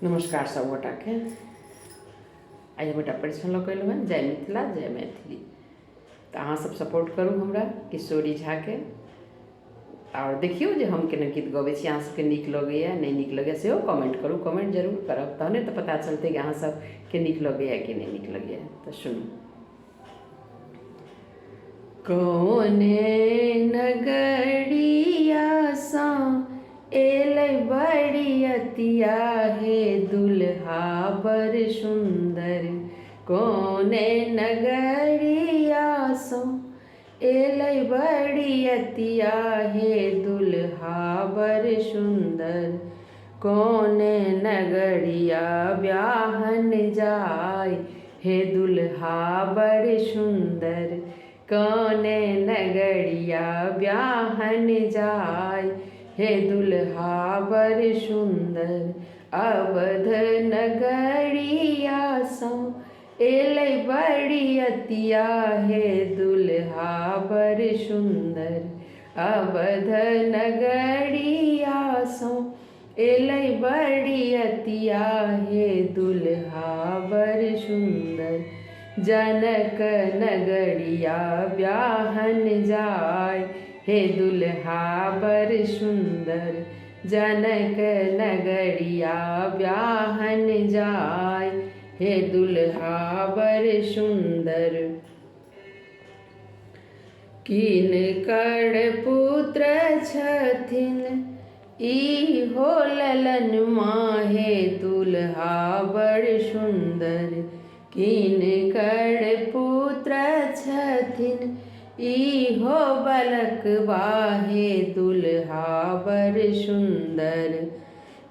नमस्कार सब गोटा के। आइ गोटा परिचय लऽ कऽ एलहुँ। जय मिथिला जय मैथिली। तो अहाँ सब सपोर्ट करू हमरा किशोरी झा के, और देखियो जे हम केना गीत गबै छी, अहाँ सबके नीक लगैया नहीं नीक लगैया सेहो कमेंट करू। कमेंट जरूर करब, तहने तो पता चलते कि अहाँ सब के नीक लगैया कि नहीं नीक लगैया। तो सुनू। कौने नगरिया सा एलै बरियतिया हे दुल्हा बड़ सुंदर। कौने नगरिया सा एलै बरियतिया हे दुल्हा बड़ सुंदर। कौने नगरिया ब्याहन जाय हे दुल्हा बड़ सुंदर। कौने नगरिया ब्याहन जाय हे दुल्हा बड़ सुंदर। अवध नगरिया सा एलै बरियतिया हे दुल्हा बड़ सुंदर। अवध नगरिया सा एलै बरियतिया हे दुल्हा बड़ सुंदर। जनक नगरिया ब्याहन जाय हे दुल्हा बड़ सुंदर। जनक नगरिया ब्याहन जाय हे दुल्हा बड़ सुंदर। किनकर पुत्र छथिन इहो ललनमा हे दुल्हा बड़ सुंदर। किनकर पुत्र छथिन इहो बलकबा हे दुल्हा बड़ सुंदर।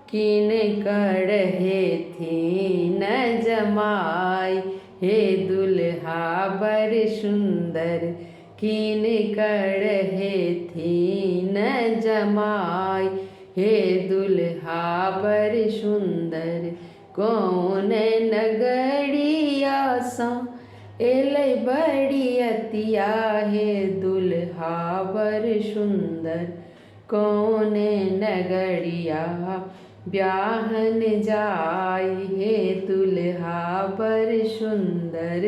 किनकर हेथिन जमाय हे दुल्हा बड़ सुंदर। किनकर हेथिन जमाय हे दुल्हा बड़ सुंदर। कौन नगरिया सा एलै बरियतिया हे दुल्हा बड़ सुंदर। कौन नगरिया ब्याहन जाय हे दुल्हा बड़ सुंदर।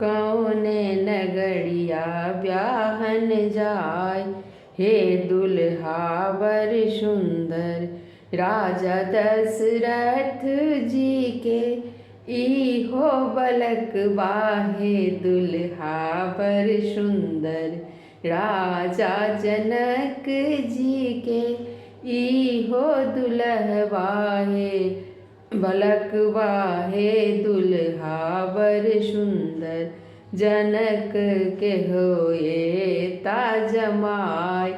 कौन नगरिया ब्याहन जाय हे दुल्हा बड़ सुंदर। राजा दशरथ जी के इहो बलकबा हे दुल्हा बड़ सुंदर। राजा जनक जी के इहो दुल्हबा हे बलकबा हे दुल्हा बड़ सुंदर। जनक के होए ता जमाय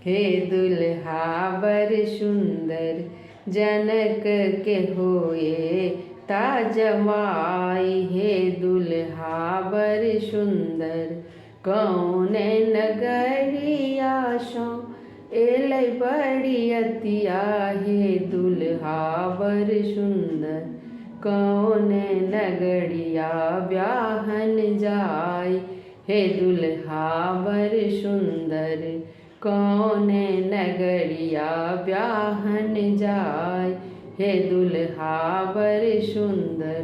हे दुल्हा बड़ सुंदर। जनक के होए ता जमाय हे दुल्हा बड़ सुंदर। कौन नगरिया सा एलै बरियतिया हे दुल्हा बड़ सुंदर। कौन नगरिया ब्याहन जाय हे दुल्हा बड़ सुंदर। कौन नगरिया ब्याहन जाय हे दुल्हा बड़ सुंदर।